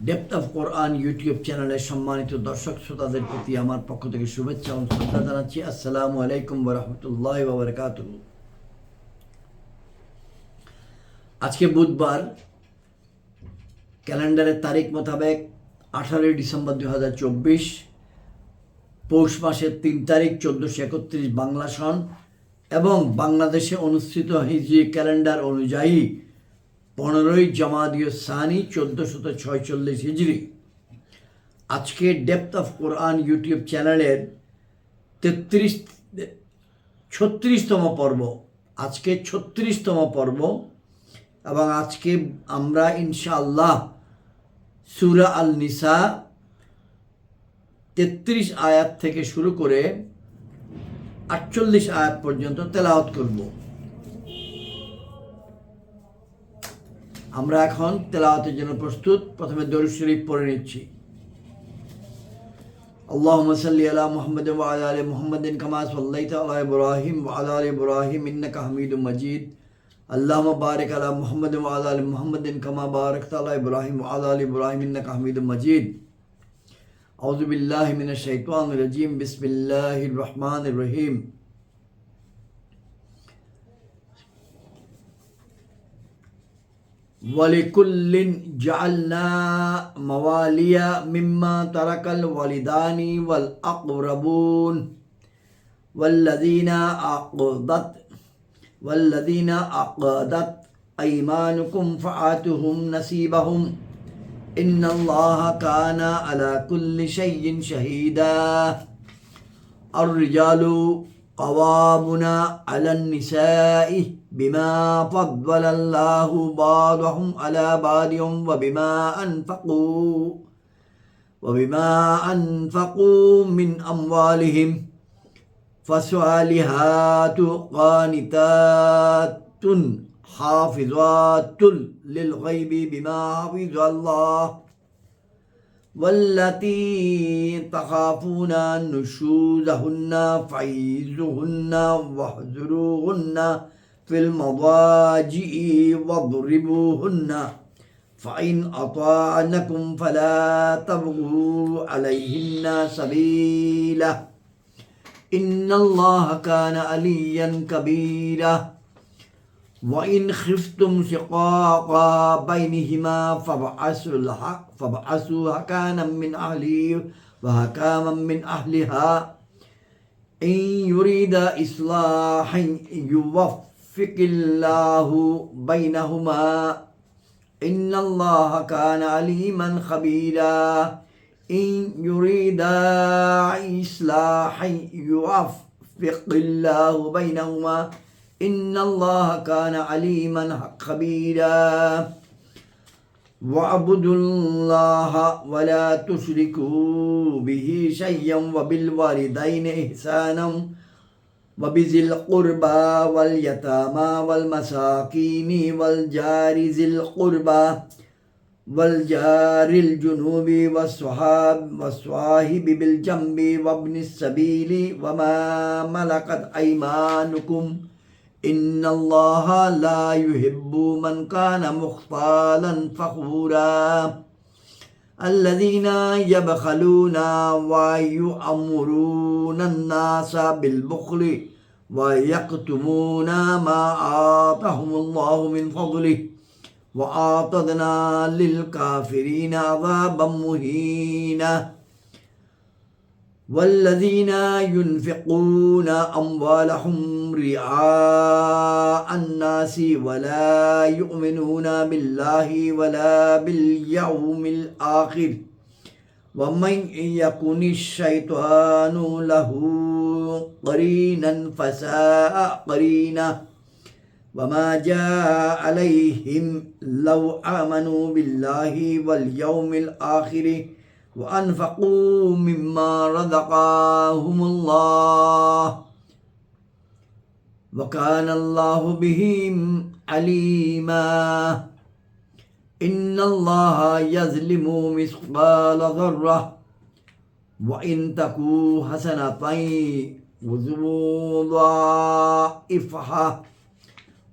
Depth of Quran YouTube চ্যানেলের সম্মানিত দর্শক শ্রোতাদের প্রতি আমার পক্ষ থেকে শুভেচ্ছা ও শ্রদ্ধা জানাচ্ছি। আসসালামু আলাইকুম ওয়া রাহমাতুল্লাহি ওয়া বারাকাতুহু। আজকে বুধবার, ক্যালেন্ডারের তারিখ মোতাবেক 18 ডিসেম্বর 2024, পৌষ মাসের 3 তারিখ 1431 বাংলা সন এবং বাংলাদেশে অনুষ্ঠিত হিজরি ক্যালেন্ডার অনুযায়ী 15ই জামাদিউ সানি 1446 হিজরি। আজকে ডেপথ অফ কোরআন ইউটিউব চ্যানেলের 36তম পর্ব, আজকে 36তম পর্ব এবং আজকে আমরা ইনশাআল্লাহ সূরা আল নিসা 33 আয়াত থেকে শুরু করে 48 আয়াত পর্যন্ত তেলাওয়াত করব। আমরা এখন তেলাওয়াতের জন্য প্রস্তুত। প্রথমে দরুদ শরীফ পড়ে নিচ্ছি। আল্লাহুম্মা সাল্লি আলা মুহাম্মাদিন ওয়া আলা আলি মুহাম্মাদিন কামা সাল্লাইতা আলা ইব্রাহিম ওয়া আলা আলি ইব্রাহিম ইন্নাকা হামিদুম মাজিদ। আল্লাহুম্মা বারিক আলা মুহাম্মাদিন ওয়া আলা আলি মুহাম্মাদিন কামা বারাকতা আলা ইব্রাহিম ওয়া আলা আলি ইব্রাহিম ইন্নাকা হামিদুম মাজিদ। আউযু বিল্লাহি মিনাশ শাইতানির রাজীম। বিসমিল্লাহির রহমানির রহিম। وَلِكُلٍّ جَعَلْنَا مَوَالِيَ مِمَّا تَرَكَ الْوَالِدَانِ وَالْأَقْرَبُونَ وَالَّذِينَ عَقَدَتْ أَيْمَانُكُمْ فَآتُوهُمْ نَصِيبَهُمْ إِنَّ اللَّهَ كَانَ عَلَى كُلِّ شَيْءٍ شَهِيدًا. الرِّجَالُ قوامون على النساء بما فضل الله بعضهم على بعض وبما أنفقوا من أموالهم. فالصالحات قانتات حافظات للغيب بما حفظ الله. والتي تخافون نشوزهن فعيذوهن واهجروهن في المضاجع واضربوهن فإن أطعنكم فلا تبغوا عليهن سبيلا إن الله كان عليا كبيرا. وإن خفتم شقاق بينهما فابعثوا حكاما من أهله وحكاما من أهلها إن يريد إصلاحا يوفق الله بينهما إن الله كان عليما خبيرا. إن يريد إصلاحا يوفق الله بينهما إن الله كان عليما خبيرا. واعبدوا الله ولا تشركوا به شيئا وبالوالدين إحسانا وبذي القربى واليتامى والمساكين والجار ذي القربى والجار الجنوب والصاحب بالجنب وابن السبيل وما ملكت أيمانكم إن الله لا يحب من كان مختالا فخورا. الذين يبخلون ويأمرون الناس بالبخل ويكتمون ما آتاهم الله من فضله وأعتدنا للكافرين عذابا مهينا. والذين ينفقون أموالهم رئاء الناس ولا يؤمنون بالله ولا باليوم الآخر ومن يكن الشيطان له قرينا فساء قرينا. وما جاء عليهم لو آمنوا بالله واليوم الآخر وأنفقوا مما رزقهم الله وكان الله بهم عليما. إن الله يظلم مثقال ذرة وإن تكو حسنة يضاعفها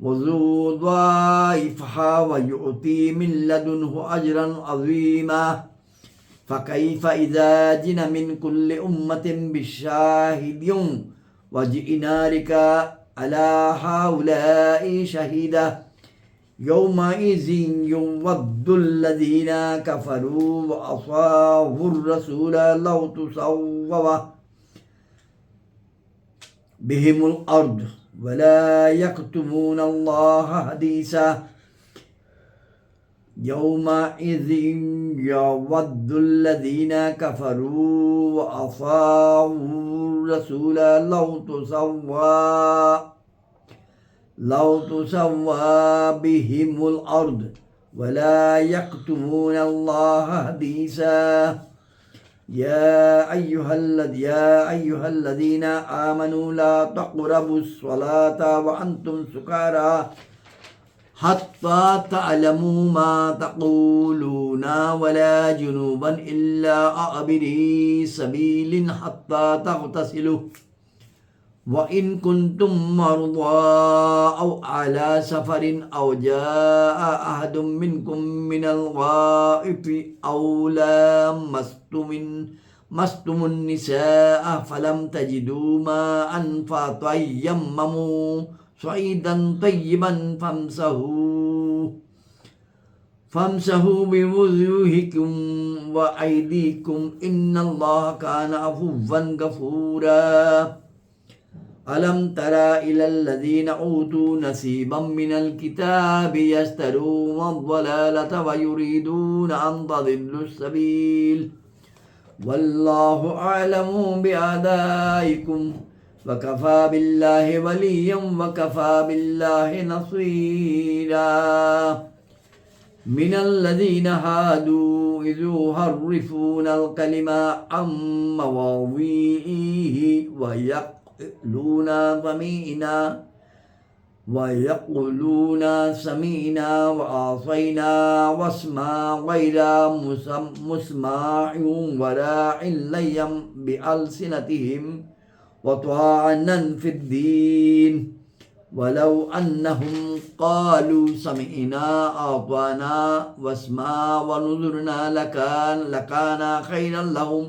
وذو ضائفها ويؤتي من لدنه أجرا عظيما فكيف إذا جئنا من كل أمة بشاهد وجئنا بك على هؤلاء شهيدا يومئذ يود الذين كفروا وعصوا الرسول لو تسوى بهم الأرض ولا يكتمون الله حديثا يومئذ يود الذين كفروا وعصوا الرسول لو تسوى بهم الأرض ولا يكتمون الله حديثا يا أيها الذين آمنوا لا تقربوا الصلاة وأنتم سكارى حتى تعلموا ما تقولون ولا جنوبا إلا عابري سبيل حتى تغتسلوا وإن كنتم مرضى أو على سفر أو جاء أحد منكم من الغائط أو لامستم النساء فلم تجدوا ماء فتيمموا صعيدا طيبا فامسحوا بوجوهكم وأيديكم إن الله كان عفوا غفورا ألم تر إلى الذين أوتوا نصيبا من الكتاب يشترون الضلالة ويريدون أن تضلوا السبيل والله أعلم بأعدائكم وكفى بالله وليا وكفى بالله نصيرا من الذين هادوا إذ يحرفون الكلمة عن مواضعه ويقولون سمعنا وعصينا واسمع غير مسمع وراع ليا بألسنتهم وطعنا في الدين ولو أنهم قالوا سمعنا أطعنا واسمع ونذرنا لكان خيرا لهم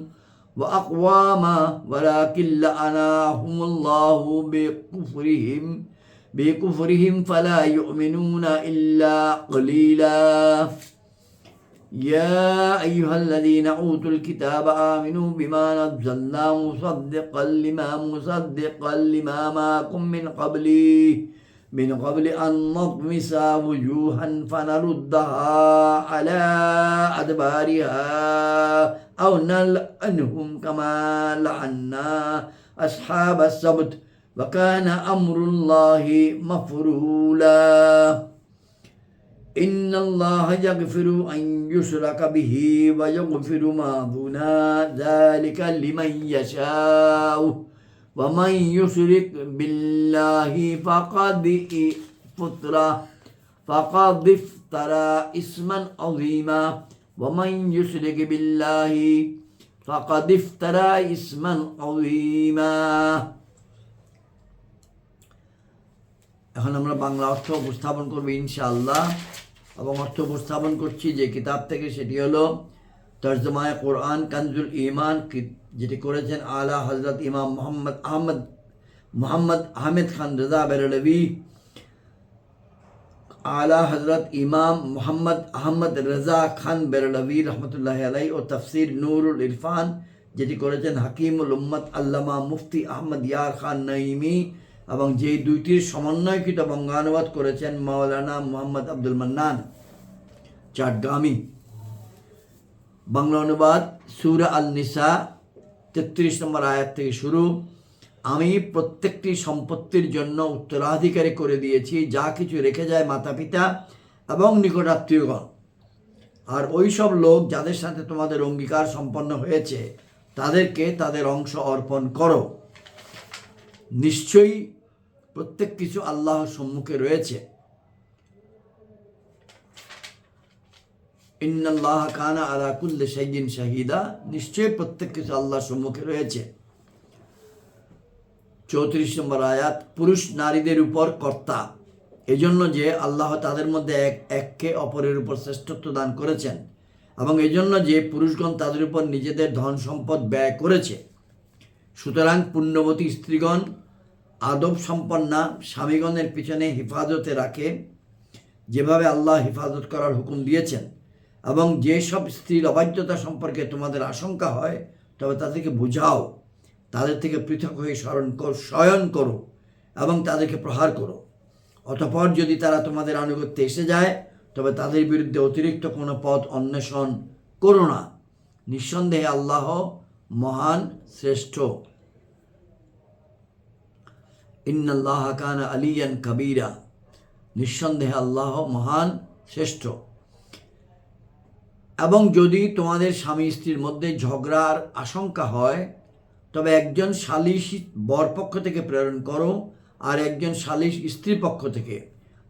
وأقواما ولكن لعناهم الله بكفرهم فلا يؤمنون إلا قليلا يا أيها الذين أوتوا الكتاب آمنوا بما نزلنا مصدقا لما معكم من قبل أن نطمس وجوها فنردها على أدبارها أو نلعنهم كما لعنا أصحاب السبت وكان أمر الله مفعولا إن الله يغفر أن يشرك به ويغفر ما دون ذلك لمن يشاء ومن يشرك بالله فقد افترى اسما عظيما ومن يشرك بالله فقد افترى اسما عظيما এখন আমরা বাংলা অর্থ উপস্থাপন করব ইনশাআল্লাহ এবং অর্থ উপস্থাপন করছি যে কিতাব থেকে, সেটি হলো তর্জমায়ে কোরআন কানজুল ঈমান, যেটি করেছেন আলা হযরত ইমাম মোহাম্মদ আহমেদ খান রেজা বেরলভী। আলা হযরত ইমাম মোহাম্মদ আহমদ রেজা খান বেরলভী রহমতুল্লাহ আলাইহি ও তাফসির নূরুল ইরফান, যেটি করেছেন হাকিমুল উম্মত আল্লামা মুফতি আহমদ ইয়ার খান নঈমি, এবং যেই দুইটির সমন্বয়কৃত বঙ্গানুবাদ করেছেন মাওলানা মোহাম্মদ আব্দুল মান্নান চাটগামি। বাংলা অনুবাদ সূরা আল নিসা 33 নম্বর আয়াত থেকে শুরু। আমি প্রত্যেকটি সম্পত্তির জন্য উত্তরাধিকারী করে দিয়েছি যা কিছু রেখে যায় মাতা পিতা এবং নিকটাত্মীয়গণ, আর ওই সব লোক যাদের সাথে তোমাদের অঙ্গীকার সম্পন্ন হয়েছে তাদেরকে তাদের অংশ অর্পণ করো। নিশ্চয়ই প্রত্যেক কিছু আল্লাহর সম্মুখে রয়েছে। ইন্নাল্লাহ কানা আলা কুল্লি শাইইন শাহিদা, নিশ্চয়ই প্রত্যেক কিছু আল্লাহর সম্মুখে রয়েছে। 34 নম্বর আয়াত, পুরুষ নারীদের উপর কর্তা। এজন্য যে আল্লাহ তাদের মধ্যে একে অপরের উপর শ্রেষ্ঠত্ব দান করেছেন, এবং এজন্য যে পুরুষগণ তাদের উপর নিজেদের ধন সম্পদ ব্যয় করেছে। সুতরাং পুণ্যবতী স্ত্রীগণ আদব সম্পন্না স্বামীগণের পিছনে হেফাজতে রাখে, যেভাবে আল্লাহ হেফাজত করার হুকুম দিয়েছেন। এবং যেসব স্ত্রীর অবাধ্যতা সম্পর্কে তোমাদের আশঙ্কা হয়, তবে তাদেরকে বুঝাও, তাদের থেকে পৃথক হয়ে শয়ন করো এবং তাদেরকে প্রহার করো। অতঃপর যদি তারা তোমাদের আনুগত্যে এসে যায়, তবে তাদের বিরুদ্ধে অতিরিক্ত কোনো পথ অন্বেষণ করো না। নিঃসন্দেহে আল্লাহ মহান, শ্রেষ্ঠ। ইন্নাল্লাহ কানা আলিয়ান কাবীরা। নিঃসন্দেহে আল্লাহ মহান, শ্রেষ্ঠ। এবং যদি তোমাদের স্বামী স্ত্রীর মধ্যে ঝগড়ার আশঙ্কা হয়, তবে একজন সালিশ বরপক্ষ থেকে প্রেরণ করো আর একজন সালিশ স্ত্রী পক্ষ থেকে।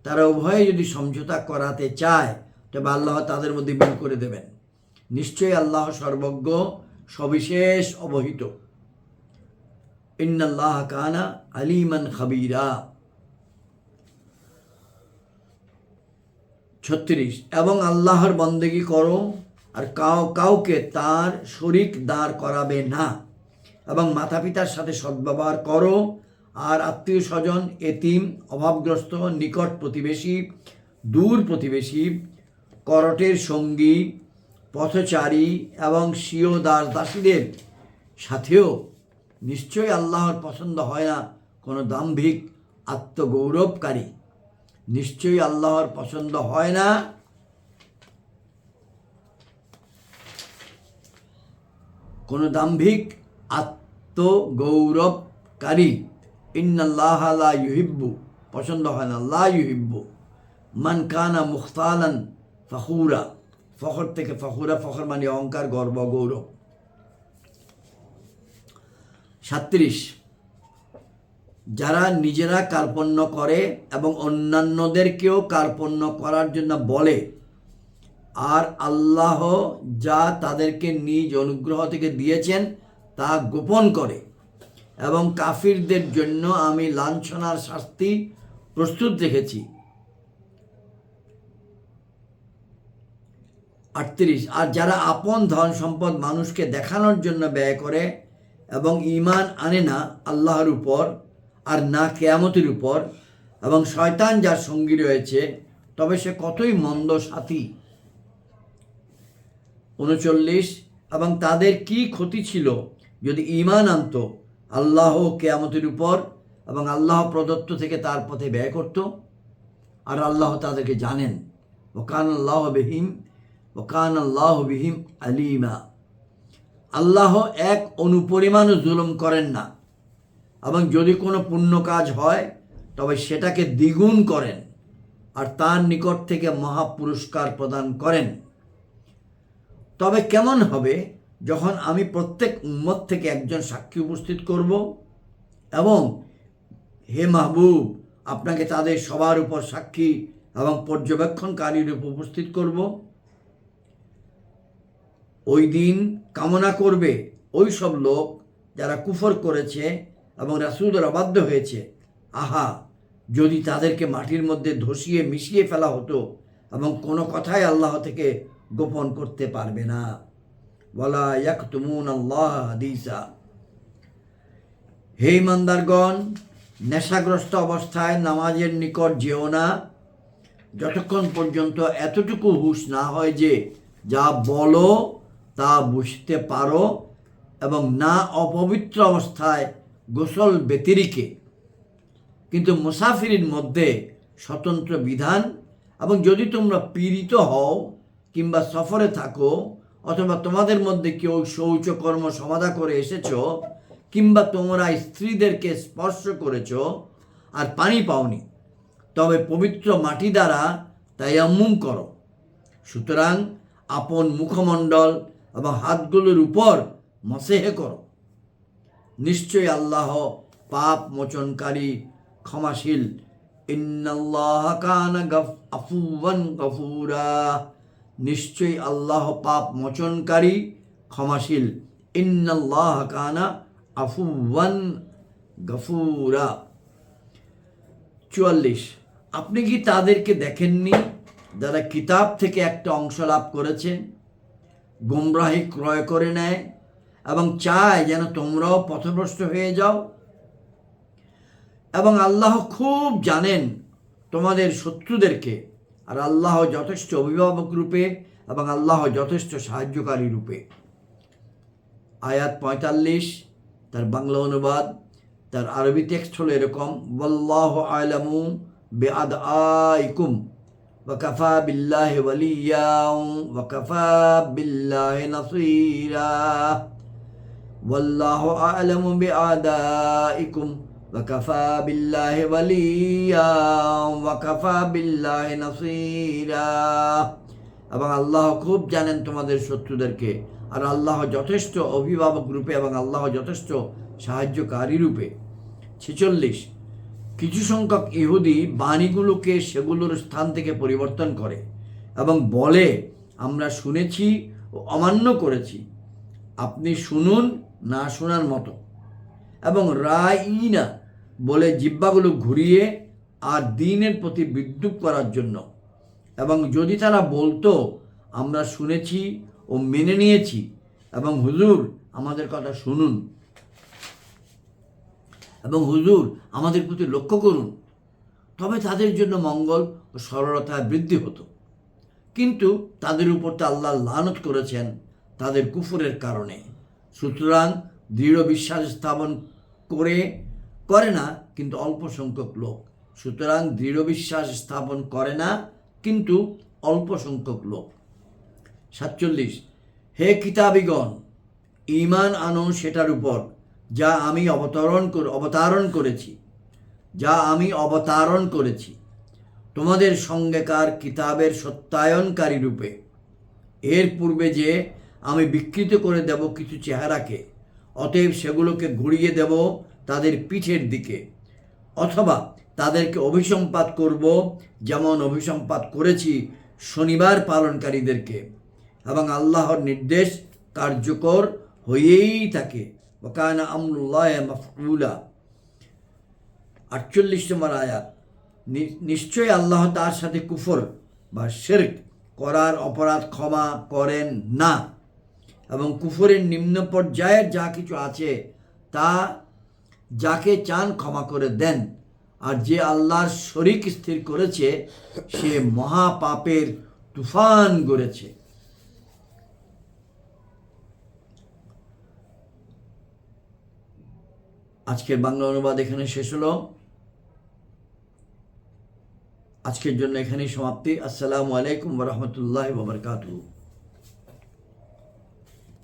তারা উভয়ে যদি সমঝোতা করাতে চায়, তবে আল্লাহ তাদের মধ্যে মিল করে দেবেন। নিশ্চয়ই আল্লাহ সর্বজ্ঞ, সবিশেষ অবহিত। ইন্নাল্লাহ কানা আলিমান খাবীরা। 36 এবং আল্লাহর বন্দেগী করো আর কাউকে তার শরিক দাঁড় করাবে না, এবং মাতা পিতার সাথে সদ্ব্যবহার করো, আর আত্মীয় স্বজন, এতিম, অভাবগ্রস্ত, নিকট প্রতিবেশী, দূর প্রতিবেশী, করটের সঙ্গী, পথচারী এবং স্বীয় দাস দাসীদের সাথেও নিশ্চয়ই আল্লাহর পছন্দ হয় না কোনো দাম্ভিক আত্মগৌরবকারী। নিশ্চয়ই আল্লাহর পছন্দ হয় না কোনো দাম্ভিক আত্মগৌরবকারী। ইন্নাল্লাহ লা ইউহিব্বু, পছন্দ হয় না, লা ইউহিব্বু মান কানা মুখতালান ফখুরা। ফখর থেকে ফখুরা, ফখর মানে অহংকার, গর্ব, গৌরব। 37 যারা নিজেরা কার্পণ্য করে এবং অন্যান্যদেরকেও কার্পণ্য করার জন্য বলে, আর আল্লাহ যা তাদেরকে নিজ অনুগ্রহ থেকে দিয়েছেন তা গোপন করে, এবং কাফিরদের জন্য আমি লাঞ্ছনার শাস্তি প্রস্তুত রেখেছি। 38 আর যারা আপন ধন সম্পদ মানুষকে দেখানোর জন্য ব্যয় করে এবং ঈমান আনে না আল্লাহর উপর আর না কিয়ামতের উপর, এবং শয়তান যার সঙ্গী রয়েছে, তবে সে কতই মন্দ সাথী। 39 এবং তাদের কি ক্ষতি ছিল যদি ঈমান আনত আল্লাহ ও কিয়ামতের উপর এবং আল্লাহ প্রদত্ত থেকে তার পথে ব্যয় করত, আর আল্লাহ তাদেরকে জানেন। ওকান আল্লাহ বিহিম আলিমা। আল্লাহ এক অনুপরিমাণও জুলুম করেন না, এবং যদি কোনো পুণ্য কাজ হয় তবে সেটাকে দ্বিগুণ করেন, আর তার নিকট থেকে মহা পুরস্কার প্রদান করেন। তবে কেমন হবে যখন আমি প্রত্যেক উম্মত থেকে একজন সাক্ষী উপস্থিত করব, এবং হে মাহবুব, আপনাকে তাদের সবার উপর সাক্ষী এবং পর্যবেক্ষণকারীর উপর উপস্থিত করব। ওই দিন কামনা করবে ওই সব লোক যারা কুফর করেছে এবং রাসূলের অবাধ্য হয়েছে, আহা, যদি তাদেরকে মাটির মধ্যে ধসিয়ে মিশিয়ে ফেলা হতো এবং কোনো কথাই আল্লাহ থেকে গোপন করতে পারবে না। ওয়ালা ইয়াকতুমুন আল্লাহ হাদিসা। হে ইমানদারগণ, নেশাগ্রস্ত অবস্থায় নামাজের নিকট যেও না, যতক্ষণ পর্যন্ত এতটুকু হুঁশ না হয় যে যা বলো তা বুঝতে পারো, এবং না অপবিত্র অবস্থায় গোসল ব্যতিরেকে। কিন্তু মুসাফিরের মধ্যে স্বতন্ত্র বিধান, এবং যদি তোমরা পীড়িত হও কিংবা সফরে থাকো, অথবা তোমাদের মধ্যে কেউ শৌচকর্ম সমাধা করে এসেছ, কিংবা তোমরা স্ত্রীদেরকে স্পর্শ করেছ আর পানি পাওনি, তবে পবিত্র মাটি দ্বারা তায়াম্মুম করো। সুতরাং আপন মুখমণ্ডল এবং হাতগুলোর উপর মসেহে করো। নিশ্চয়ই আল্লাহ পাপ মোচনকারী, ক্ষমাশীল। ইন্নাল্লাহ কানা আফুওয়ান গফুরা। নিশ্চয়ই আল্লাহ পাপ মোচনকারী, ক্ষমাশীল। ইন্নাল্লাহ কানা আফুওয়ান গফুরা। 44 আপনি কি তাদেরকে দেখেননি যারা কিতাব থেকে একটা অংশ লাভ করেছে, গোমরাহি ক্রয় করে নেয় এবং চায় যেন তোমরাও পথভ্রষ্ট হয়ে যাও? এবং আল্লাহ খুব জানেন তোমাদের শত্রুদেরকে, আর আল্লাহ যথেষ্ট অভিভাবক রূপে এবং আল্লাহ যথেষ্ট সাহায্যকারী রূপে। আয়াত ৪৫, তার বাংলা অনুবাদ, তার আরবি টেক্সট হলো এরকম: ওয়াল্লাহু আ'লামু বিআদআইকুম ওয়া কাফা বিল্লাহি ওয়ালিয়্যান ওয়া কাফা বিল্লাহি নাসীরা। ওয়াল্লাহু আ'লামু বিআদাইকুম ওয়া কাফা বিল্লাহি ওয়ালিয়্যান ওয়া কাফা বিল্লাহি নাসীরা। এবং আল্লাহ খুব জানেন তোমাদের শত্রুদেরকে, আর আল্লাহ যথেষ্ট অভিভাবক রূপে এবং আল্লাহ যথেষ্ট সাহায্যকারী রূপে। ৪৬, কিছু সংখ্যক ইহুদি বাণীগুলোকে সেগুলোর স্থান থেকে পরিবর্তন করে এবং বলে, আমরা শুনেছি ও অমান্য করেছি, আপনি শুনুন না শোনার মতো। এবং রাইনা বলে জিহ্বাগুলো ঘুরিয়ে আর দ্বীনের প্রতি বিদ্রূপ করার জন্য। এবং যদি তারা বলতো, আমরা শুনেছি ও মেনে নিয়েছি এবং হুজুর আমাদের কথা শুনুন এবং হুজুর আমাদের প্রতি লক্ষ্য করুন, তবে তাদের জন্য মঙ্গল ও সরলতা বৃদ্ধি হতো। কিন্তু তাদের উপর তো আল্লাহ লানত করেছেন তাদের কুফরের কারণে। সুতরাং দৃঢ় বিশ্বাস স্থাপন করে না কিন্তু অল্প সংখ্যক লোক। সুতরাং দৃঢ় বিশ্বাস স্থাপন করে না কিন্তু অল্প সংখ্যক লোক। ৪৭, হে কিতাবীগণ, ঈমান আনো সেটার উপর যা আমি অবতারণ করেছি তোমাদের সঙ্গেকার কিতাবের সত্যায়নকারী রূপে। এর পূর্বে যে আমি বিকৃত করে দেব কিছু চেহারাকে, অতএব সেগুলোকে ঘুরিয়ে দেব তাদের পিঠের দিকে, অথবা তাদেরকে অভিসম্পাত করব যেমন অভিসম্পাত করেছি শনিবার পালনকারীদেরকে। এবং আল্লাহর নির্দেশ কার্যকর হয়েই থাকে। ওয়াকানা আমরুল্লাহি মাফউলা। ৪৮ নম্বর আয়াত, নিশ্চয়ই আল্লাহ তার সাথে কুফর বা শিরক করার অপরাধ ক্ষমা করেন না, এবং কুফরের নিম্ন পর্যায়ের যা কিছু আছে তা যাকে চান ক্ষমা করে দেন। আর যে আল্লাহর শরীক স্থির করেছে সে মহাপাপের তুফান গড়েছে। আজকের বাংলা অনুবাদ এখানে শেষ হলো। আজকের জন্য এখানেই সমাপ্তি। আসসালামু আলাইকুম ওয়া রাহমাতুল্লাহি ওয়া বারাকাতুহু।